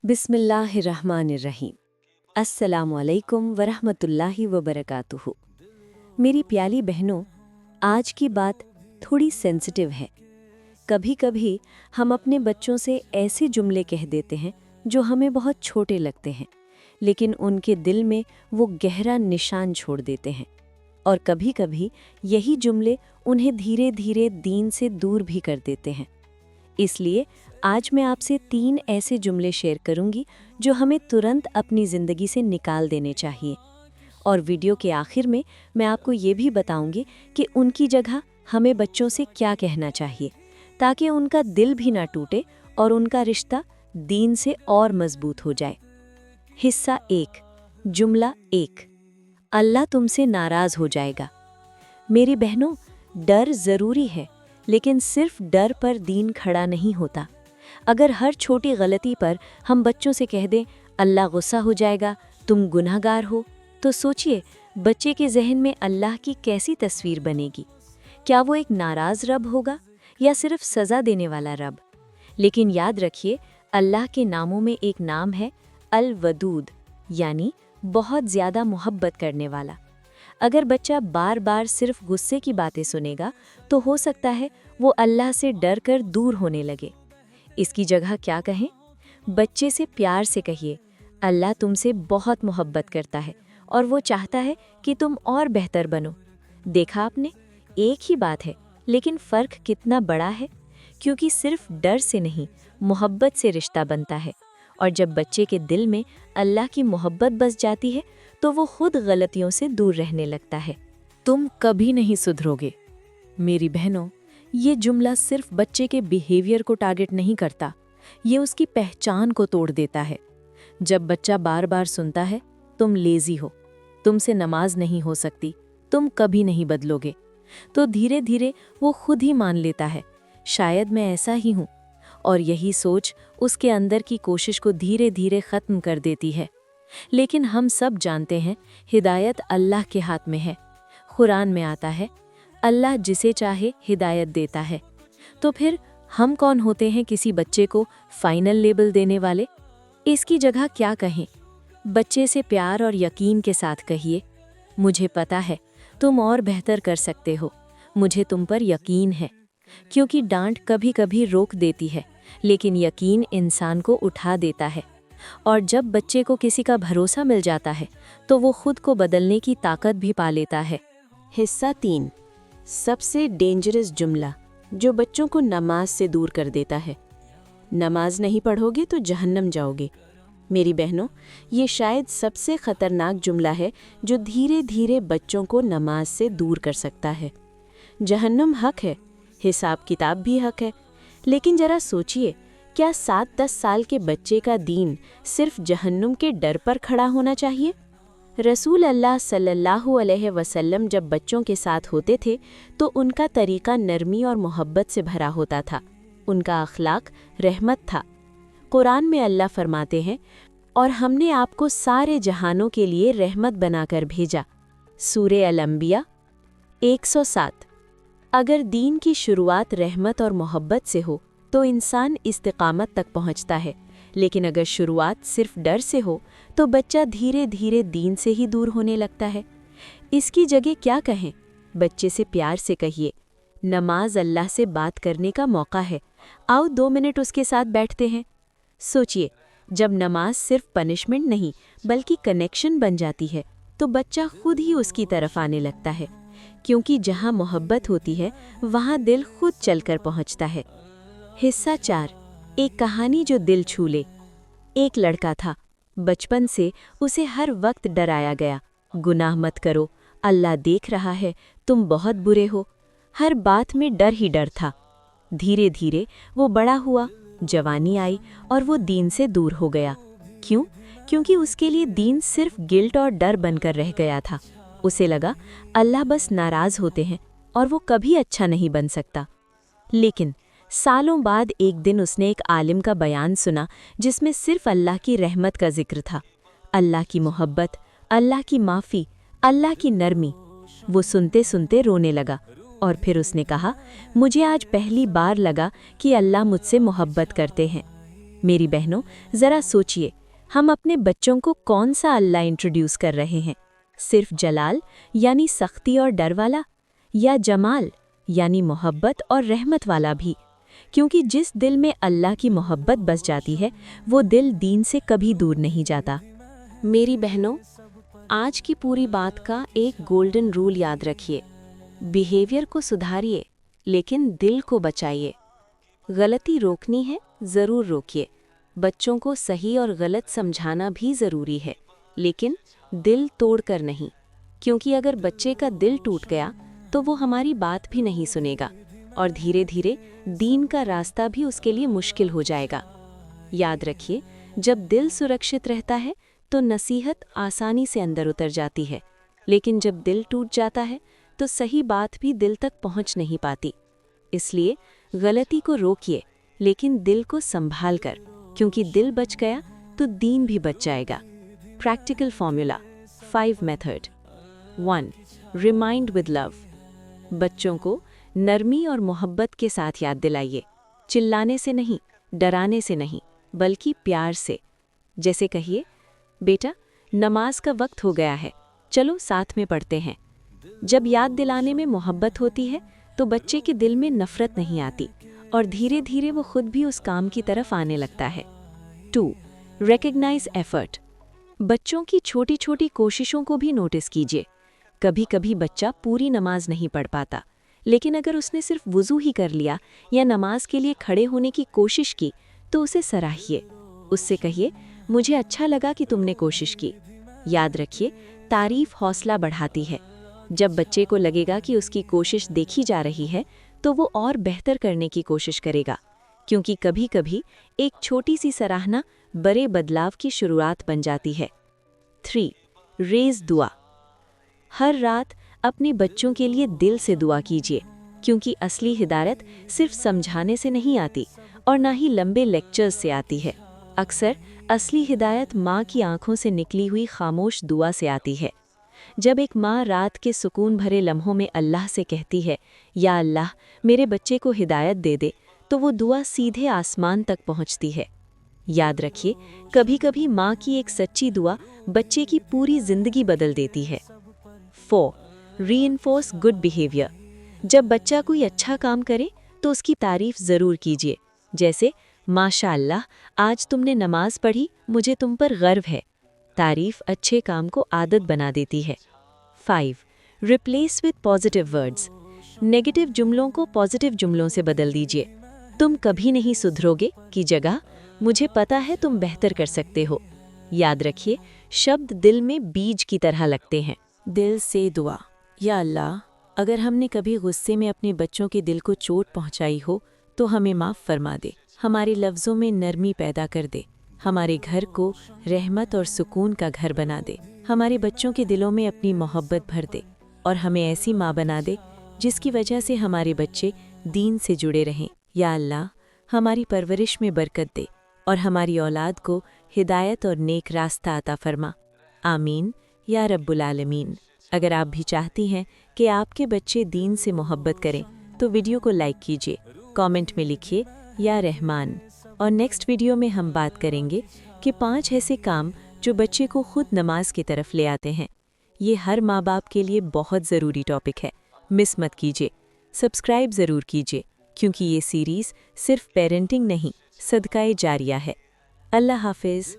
बिस्मिल्लाहिर्रहमानिर्रहीम। अस्सलामुअलैकुम वरहमतुल्लाहि वबरकातुहू। मेरी प्यारी बहनों, आज की बात थोड़ी सेंसिटिव है। कभी कभी हम अपने बच्चों से ऐसे जुमले कह देते हैं जो हमें बहुत छोटे लगते हैं, लेकिन उनके दिल में वो गहरा निशान छोड़ देते हैं। और कभी कभी यही जुमले उन्हें धीरे धीरे दीन से दूर भी कर देते हैं। इसलिए आज मैं आपसे 3 ऐसे जुमले शेयर करूंगी जो हमें तुरंत अपनी ज़िंदगी से निकाल देने चाहिए। और वीडियो के आखिर में मैं आपको ये भी बताऊंगी कि उनकी जगह हमें बच्चों से क्या कहना चाहिए, ताकि उनका दिल भी ना टूटे और उनका रिश्ता दीन से और मजबूत हो जाए। हिस्सा 1। जुमला 1। अल्लाह तुमसे नाराज़ हो जाएगा। मेरी बहनों, डर ज़रूरी है, लेकिन सिर्फ डर पर दीन खड़ा नहीं होता। अगर हर छोटी गलती पर हम बच्चों से कह दें अल्लाह गुस्सा हो जाएगा, तुम गुनहगार हो, तो सोचिए बच्चे के जहन में अल्लाह की कैसी तस्वीर बनेगी। क्या वो एक नाराज़ रब होगा या सिर्फ सज़ा देने वाला रब? लेकिन याद रखिए, अल्लाह के नामों में एक नाम है अल वदूद, यानी बहुत ज़्यादा मोहब्बत करने वाला। अगर बच्चा बार बार सिर्फ गुस्से की बातें सुनेगा तो हो सकता है वो अल्लाह से डर कर दूर होने लगे। इसकी जगह क्या कहें? बच्चे से प्यार से कहिए, अल्लाह तुमसे बहुत मोहब्बत करता है और वो चाहता है कि तुम और बेहतर बनो। देखा आपने, एक ही बात है, लेकिन फ़र्क कितना बड़ा है, क्योंकि सिर्फ डर से नहीं, मोहब्बत से रिश्ता बनता है। और जब बच्चे के दिल में अल्लाह की मोहब्बत बस जाती है तो वो खुद गलतियों से दूर रहने लगता है। तुम कभी नहीं सुधरोगे। मेरी बहनों, ये जुमला सिर्फ बच्चे के बिहेवियर को टारगेट नहीं करता, ये उसकी पहचान को तोड़ देता है। जब बच्चा बार बार सुनता है तुम लेज़ी हो, तुमसे नमाज नहीं हो सकती, तुम कभी नहीं बदलोगे, तो धीरे धीरे वो खुद ही मान लेता है शायद मैं ऐसा ही हूँ। और यही सोच उसके अंदर की कोशिश को धीरे धीरे ख़त्म कर देती है। लेकिन हम सब जानते हैं हिदायत अल्लाह के हाथ में है। कुरान में आता है अल्लाह जिसे चाहे हिदायत देता है। तो फिर हम कौन होते हैं किसी बच्चे को फाइनल लेबल देने वाले? इसकी जगह क्या कहें? बच्चे से प्यार और यकीन के साथ कहिए, मुझे पता है तुम और बेहतर कर सकते हो, मुझे तुम पर यकीन है। क्योंकि डांट कभी कभी रोक देती है, लेकिन यकीन इंसान को उठा देता है। और जब बच्चे को किसी का भरोसा मिल जाता है तो वो खुद को बदलने की ताकत भी पा लेता है। हिस्सा 3। सबसे डेंजरस जुमला जो बच्चों को नमाज से दूर कर देता है। नमाज नहीं पढ़ोगे तो जहन्नम जाओगे। मेरी बहनों, ये शायद सबसे ख़तरनाक जुमला है जो धीरे धीरे बच्चों को नमाज से दूर कर सकता है। जहन्नम हक है, हिसाब किताब भी हक है, लेकिन जरा सोचिए, क्या 7-10 साल के बच्चे का दीन सिर्फ जहन्नुम के डर पर खड़ा होना चाहिए? रसूल अल्लाह सल्लल्लाहु अलैहि वसल्लम जब बच्चों के साथ होते थे तो उनका तरीका नरमी और मोहब्बत से भरा होता था। उनका अखलाक रहमत था। कुरान में अल्लाह फरमाते हैं, और हमने आपको सारे जहानों के लिए रहमत बनाकर भेजा। सूरे अल-अंबिया 107। अगर दीन की शुरुआत रहमत और मोहब्बत से हो तो इंसान इस्तिकामत तक पहुंचता है, लेकिन अगर शुरुआत सिर्फ डर से हो तो बच्चा धीरे धीरे दीन से ही दूर होने लगता है। इसकी जगह क्या कहें? बच्चे से प्यार से कहिए, नमाज अल्लाह से बात करने का मौका है, आओ 2 मिनट उसके साथ बैठते हैं। सोचिए, जब नमाज सिर्फ पनिशमेंट नहीं बल्कि कनेक्शन बन जाती है तो बच्चा खुद ही उसकी तरफ आने लगता है, क्योंकि जहाँ मोहब्बत होती है वहाँ दिल खुद चलकर पहुँचता है। हिस्सा 4। एक कहानी जो दिल छू ले। एक लड़का था, बचपन से उसे हर वक्त डराया गया, गुनाह मत करो, अल्लाह देख रहा है, तुम बहुत बुरे हो। हर बात में डर ही डर था। धीरे धीरे वो बड़ा हुआ, जवानी आई और वो दीन से दूर हो गया। क्यों? क्योंकि उसके लिए दीन सिर्फ गिल्ट और डर बनकर रह गया था। उसे लगा अल्लाह बस नाराज़ होते हैं और वो कभी अच्छा नहीं बन सकता। लेकिन सालों बाद एक दिन उसने एक आलिम का बयान सुना जिसमें सिर्फ अल्लाह की रहमत का जिक्र था, अल्लाह की मोहब्बत, अल्लाह की माफ़ी, अल्लाह की नरमी। वो सुनते सुनते रोने लगा और फिर उसने कहा, मुझे आज पहली बार लगा कि अल्लाह मुझसे मोहब्बत करते हैं। मेरी बहनों, ज़रा सोचिए, हम अपने बच्चों को कौन सा अल्लाह इंट्रोड्यूस कर रहे हैं? सिर्फ जलाल यानी सख्ती और डर वाला, या जमाल यानी मोहब्बत और रहमत वाला भी? क्योंकि जिस दिल में अल्लाह की मोहब्बत बस जाती है, वो दिल दीन से कभी दूर नहीं जाता। मेरी बहनों, आज की पूरी बात का एक गोल्डन रूल याद रखिए। बिहेवियर को सुधारिए, लेकिन दिल को बचाइए। गलती रोकनी है, ज़रूर रोकिए। बच्चों को सही और गलत समझाना भी ज़रूरी है, लेकिन दिल तोड़कर नहीं, क्योंकि अगर बच्चे का दिल टूट गया तो वो हमारी बात भी नहीं सुनेगा और धीरे धीरे दीन का रास्ता भी उसके लिए मुश्किल हो जाएगा। याद रखिए, जब दिल सुरक्षित रहता है तो नसीहत आसानी से अंदर उतर जाती है, लेकिन जब दिल टूट जाता है तो सही बात भी दिल तक पहुंच नहीं पाती। इसलिए गलती को रोकिए, लेकिन दिल को संभाल कर, क्योंकि दिल बच गया तो दीन भी बच जाएगा। Practical formula 5 method. 1. Remind with love. बच्चों को नरमी और मोहब्बत के साथ याद दिलाइए, चिल्लाने से नहीं, डराने से नहीं, बल्कि प्यार से। जैसे कहिए, बेटा नमाज का वक्त हो गया है, चलो साथ में पढ़ते हैं। जब याद दिलाने में मोहब्बत होती है तो बच्चे के दिल में नफरत नहीं आती और धीरे धीरे वो खुद भी उस काम की तरफ आने लगता है। 2. Recognise effort. बच्चों की छोटी छोटी कोशिशों को भी नोटिस कीजिए। कभी कभी बच्चा पूरी नमाज नहीं पढ़ पाता, लेकिन अगर उसने सिर्फ वुज़ू ही कर लिया या नमाज के लिए खड़े होने की कोशिश की तो उसे सराहिए। उससे कहिए, मुझे अच्छा लगा कि तुमने कोशिश की। याद रखिए, तारीफ हौसला बढ़ाती है। जब बच्चे को लगेगा कि उसकी कोशिश देखी जा रही है तो वो और बेहतर करने की कोशिश करेगा, क्योंकि कभी कभी एक छोटी सी सराहना बड़े बदलाव की शुरुआत बन जाती है। 3. रेज़ दुआ। हर रात अपने बच्चों के लिए दिल से दुआ कीजिए, क्योंकि असली हिदायत सिर्फ समझाने से नहीं आती और ना ही लंबे लेक्चर्स से आती है। अक्सर असली हिदायत माँ की आंखों से निकली हुई खामोश दुआ से आती है। जब एक माँ रात के सुकून भरे लम्हों में अल्लाह से कहती है, या अल्लाह मेरे बच्चे को हिदायत दे दे, तो वो दुआ सीधे आसमान तक पहुँचती है। याद रखिए, कभी कभी माँ की एक सच्ची दुआ बच्चे की पूरी जिंदगी बदल देती है। 4. Reinforce good behaviour. जब बच्चा कोई अच्छा काम करे तो उसकी तारीफ ज़रूर कीजिए। जैसे, माशाअल्लाह आज तुमने नमाज पढ़ी, मुझे तुम पर गर्व है। तारीफ अच्छे काम को आदत बना देती है। 5. Replace with positive words. Negative जुमलों को पॉजिटिव जुमलों से बदल दीजिए। तुम कभी नहीं सुधरोगे की जगह मुझे पता है तुम बेहतर कर सकते हो। याद रखिए, शब्द दिल में बीज की तरह लगते हैं। दिल से दुआ। या अल्लाह, अगर हमने कभी गुस्से में अपने बच्चों के दिल को चोट पहुंचाई हो तो हमें माफ़ फरमा दे। हमारे लफ्ज़ों में नरमी पैदा कर दे। हमारे घर को रहमत और सुकून का घर बना दे। हमारे बच्चों के दिलों में अपनी मोहब्बत भर दे और हमें ऐसी माँ बना दे जिसकी वजह से हमारे बच्चे दीन से जुड़े रहें। या अल्लाह, हमारी परवरिश में बरकत दे और हमारी औलाद को हिदायत और नेक रास्ता अता फरमा। आमीन या रब्बुल आलमीन। अगर आप भी चाहती हैं कि आपके बच्चे दीन से मोहब्बत करें तो वीडियो को लाइक कीजिए, कमेंट में लिखिए या रहमान। और नेक्स्ट वीडियो में हम बात करेंगे कि 5 ऐसे काम जो बच्चे को खुद नमाज की तरफ ले आते हैं। ये हर माँ बाप के लिए बहुत ज़रूरी टॉपिक है, मिस मत कीजिए। सब्सक्राइब ज़रूर कीजिए, क्योंकि ये सीरीज़ सिर्फ पेरेंटिंग नहीं, सदकाए जारिया है। अल्लाह हाफिज़।